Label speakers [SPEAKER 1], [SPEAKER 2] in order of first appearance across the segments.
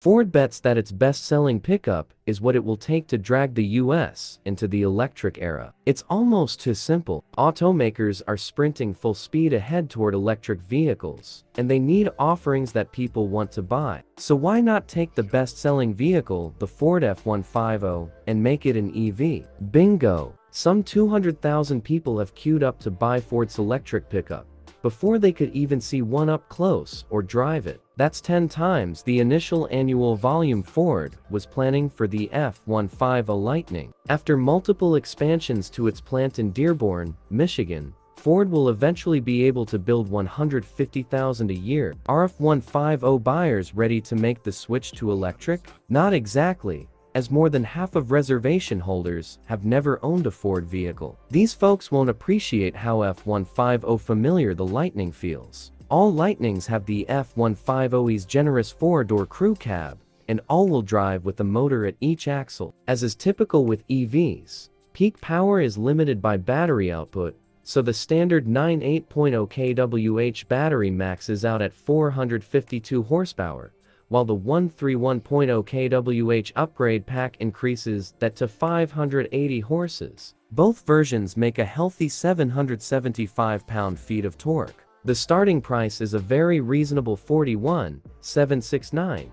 [SPEAKER 1] Ford bets that its best-selling pickup is what it will take to drag the US into the electric era. It's almost too simple. Automakers are sprinting full speed ahead toward electric vehicles, and they need offerings that people want to buy. So why not take the best-selling vehicle, the Ford F-150, and make it an EV? Bingo! Some 200,000 people have queued up to buy Ford's electric pickup before they could even see one up close or drive it. That's 10 times the initial annual volume Ford was planning for the F-150 Lightning. After multiple expansions to its plant in Dearborn, Michigan, Ford will eventually be able to build 150,000 a year. Are F-150 buyers ready to make the switch to electric? Not exactly, as more than half of reservation holders have never owned a Ford vehicle. These folks won't appreciate how F-150 familiar the Lightning feels. All Lightnings have the F-150's generous four-door crew cab, and all-wheel drive with a motor at each axle. As is typical with EVs, peak power is limited by battery output, so the standard 98.0 kWh battery maxes out at 452 horsepower, while the 131.0 kWh upgrade pack increases that to 580 horses. Both versions make a healthy 775 pound-feet of torque. The starting price is a very reasonable $41,769,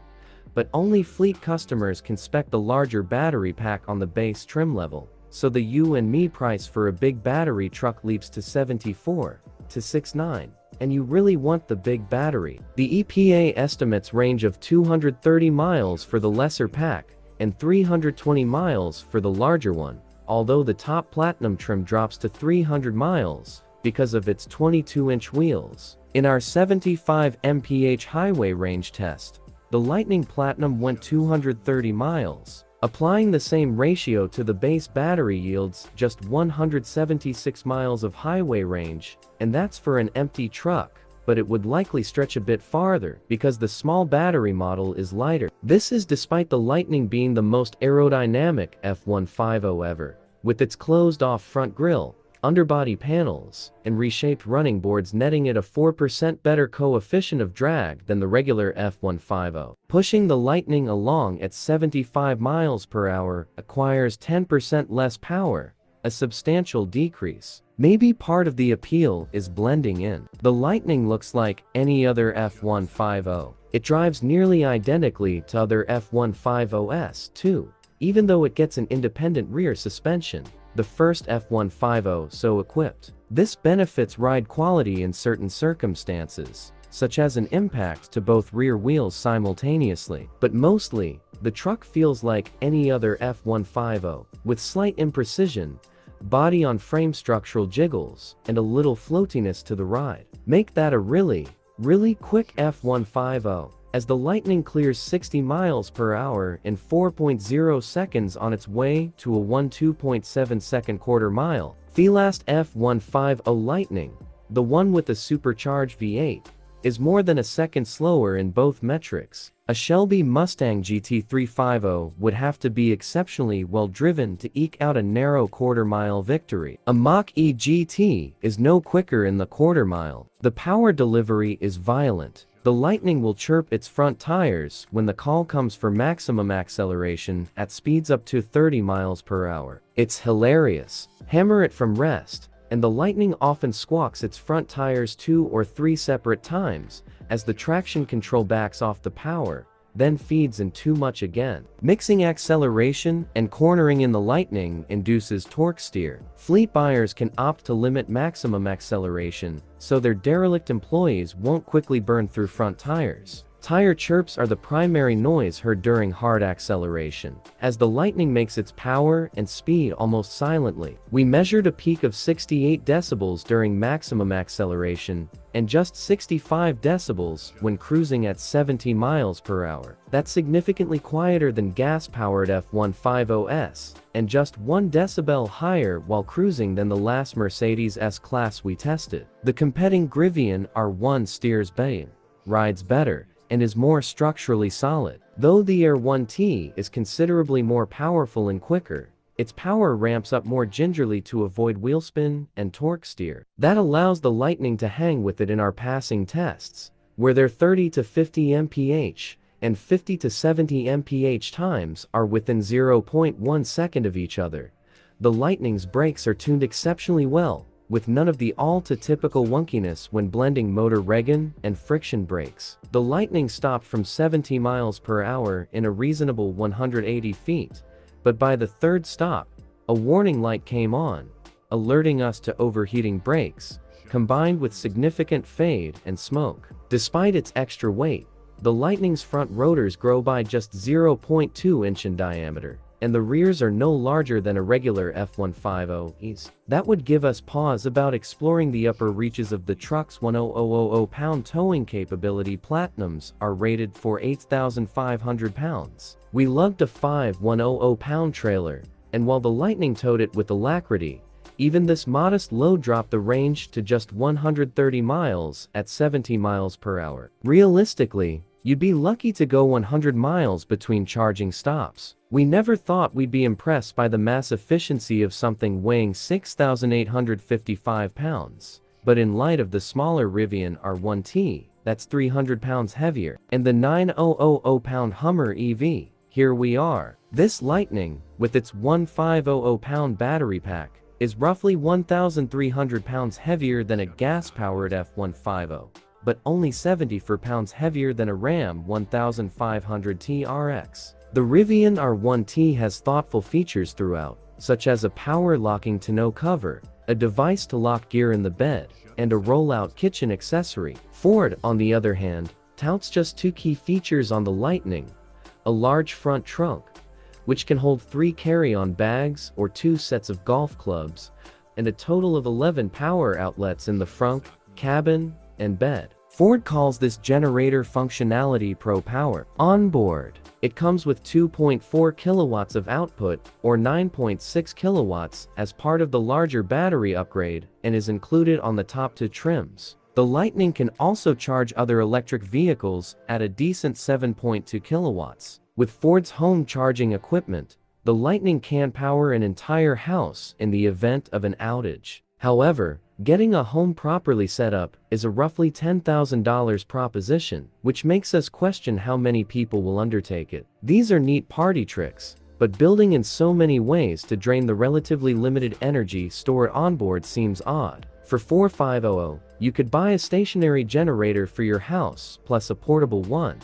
[SPEAKER 1] but only fleet customers can spec the larger battery pack on the base trim level, so the you and me price for a big battery truck leaps to $74,669. And you really want the big battery. The EPA estimates range of 230 miles for the lesser pack and 320 miles for the larger one, although the top Platinum trim drops to 300 miles because of its 22-inch wheels. In our 75 mph highway range test, the Lightning Platinum went 230 miles. Applying the same ratio to the base battery yields just 176 miles of highway range, and that's for an empty truck, but it would likely stretch a bit farther because the small battery model is lighter. This is despite the Lightning being the most aerodynamic F-150 ever, with its closed-off front grille, underbody panels, and reshaped running boards netting it a 4% better coefficient of drag than the regular F-150. Pushing the Lightning along at 75 miles per hour acquires 10% less power, a substantial decrease. Maybe part of the appeal is blending in. The Lightning looks like any other F-150. It drives nearly identically to other F-150s too, even though it gets an independent rear suspension, the first F-150 so equipped. This benefits ride quality in certain circumstances, such as an impact to both rear wheels simultaneously. But mostly, the truck feels like any other F-150, with slight imprecision, body-on-frame structural jiggles, and a little floatiness to the ride. Make that a really quick F-150. As the Lightning clears 60 miles per hour in 4.0 seconds on its way to a 12.7 second quarter mile. The last F-150 Lightning, the one with the supercharged V8, is more than a second slower in both metrics. A Shelby Mustang GT350 would have to be exceptionally well driven to eke out a narrow quarter-mile victory. A Mach-E GT is no quicker in the quarter mile. The power delivery is violent. The Lightning will chirp its front tires when the call comes for maximum acceleration at speeds up to 30 miles per hour. It's hilarious. Hammer it from rest, and the Lightning often squawks its front tires 2 or 3 separate times as the traction control backs off the power, then feeds in too much again. Mixing acceleration and cornering in the Lightning induces torque steer. Fleet buyers can opt to limit maximum acceleration, so their derelict employees won't quickly burn through front tires. Tire chirps are the primary noise heard during hard acceleration, as the Lightning makes its power and speed almost silently. We measured a peak of 68 decibels during maximum acceleration, and just 65 decibels when cruising at 70 miles per hour. That's significantly quieter than gas-powered F-150s, and just 1 decibel higher while cruising than the last Mercedes S-Class we tested. The competing Rivian R1 steers better, rides better, and is more structurally solid. Though the R1T is considerably more powerful and quicker, its power ramps up more gingerly to avoid wheel spin and torque steer. That allows the Lightning to hang with it in our passing tests, where their 30 to 50 mph and 50 to 70 mph times are within 0.1 second of each other. The Lightning's brakes are tuned exceptionally well, with none of the all-too-typical wonkiness when blending motor regen and friction brakes. The Lightning stopped from 70 miles per hour in a reasonable 180 feet, but by the third stop, a warning light came on, alerting us to overheating brakes, combined with significant fade and smoke. Despite its extra weight, the Lightning's front rotors grow by just 0.2 inch in diameter, and the rears are no larger than a regular F-150's. That would give us pause about exploring the upper reaches of the truck's 1,000 pound towing capability. Platinums are rated for 8,500 pounds. We lugged a 5,100 pound trailer, and while the Lightning towed it with alacrity, even this modest load dropped the range to just 130 miles at 70 miles per hour. Realistically, you'd be lucky to go 100 miles between charging stops. We never thought we'd be impressed by the mass efficiency of something weighing 6,855 pounds. But in light of the smaller Rivian R1T, that's 300 pounds heavier, and the 9,000 pound Hummer EV, here we are. This Lightning, with its 1,500 pound battery pack, is roughly 1,300 pounds heavier than a gas-powered F-150, but only 74 pounds heavier than a Ram 1500 TRX. The Rivian R1T has thoughtful features throughout, such as a power-locking tonneau cover, a device to lock gear in the bed, and a roll-out kitchen accessory. Ford, on the other hand, touts just two key features on the Lightning: a large front trunk, which can hold 3 carry-on bags or 2 sets of golf clubs, and a total of 11 power outlets in the front, cabin, and bed. Ford calls this generator functionality Pro Power. Onboard, it comes with 2.4 kilowatts of output, or 9.6 kilowatts, as part of the larger battery upgrade, and is included on the top 2 trims. The Lightning can also charge other electric vehicles at a decent 7.2 kilowatts. With Ford's home charging equipment, the Lightning can power an entire house in the event of an outage. However, getting a home properly set up is a roughly $10,000 proposition, which makes us question how many people will undertake it. These are neat party tricks, but building in so many ways to drain the relatively limited energy stored onboard seems odd. For $4,500, you could buy a stationary generator for your house plus a portable one,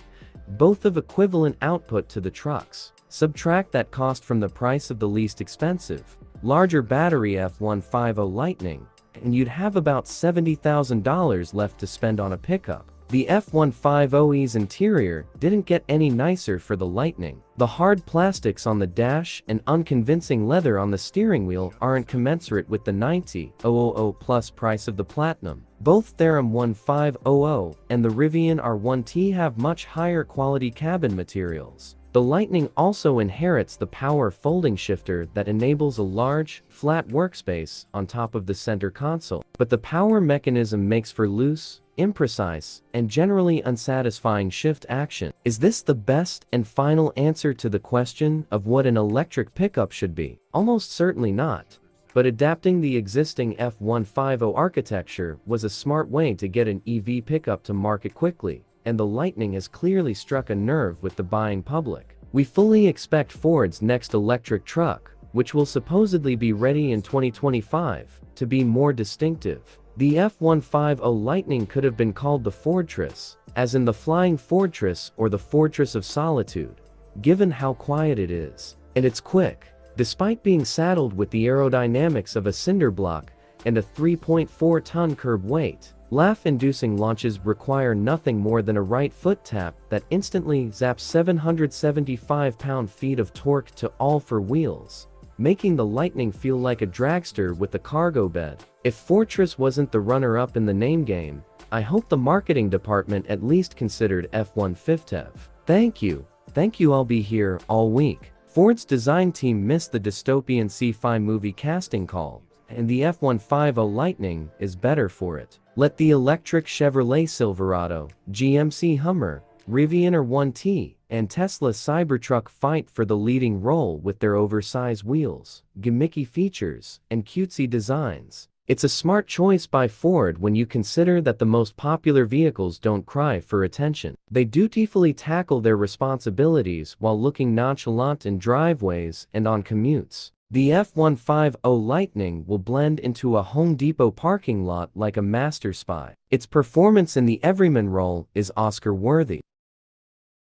[SPEAKER 1] both of equivalent output to the trucks. Subtract that cost from the price of the least expensive, larger battery F-150 Lightning, and you'd have about $70,000 left to spend on a pickup. The F-150's interior didn't get any nicer for the Lightning. The hard plastics on the dash and unconvincing leather on the steering wheel aren't commensurate with the $90,000 plus price of the Platinum. Both Theorem 1500 and the Rivian R1T have much higher quality cabin materials. The Lightning also inherits the power folding shifter that enables a large, flat workspace on top of the center console. But the power mechanism makes for loose, imprecise, and generally unsatisfying shift action. Is this the best and final answer to the question of what an electric pickup should be? Almost certainly not. But adapting the existing F-150 architecture was a smart way to get an EV pickup to market quickly, and the Lightning has clearly struck a nerve with the buying public. We fully expect Ford's next electric truck, which will supposedly be ready in 2025, to be more distinctive. The F-150 Lightning could have been called the Fortress, as in the Flying Fortress or the Fortress of Solitude, given how quiet it is. And it's quick. Despite being saddled with the aerodynamics of a cinder block and a 3.4-ton curb weight, laugh-inducing launches require nothing more than a right foot tap that instantly zaps 775 pound-feet of torque to all four wheels, making the Lightning feel like a dragster with a cargo bed. If Fortress wasn't the runner-up in the name game, I hope the marketing department at least considered F-150. Thank you. I'll be here all week. Ford's design team missed the dystopian sci-fi movie casting call, and the F-150 Lightning is better for it. Let the electric Chevrolet Silverado, GMC Hummer, Rivian R1T, and Tesla Cybertruck fight for the leading role with their oversized wheels, gimmicky features, and cutesy designs. It's a smart choice by Ford when you consider that the most popular vehicles don't cry for attention. They dutifully tackle their responsibilities while looking nonchalant in driveways and on commutes. The F-150 Lightning will blend into a Home Depot parking lot like a master spy. Its performance in the everyman role is Oscar-worthy.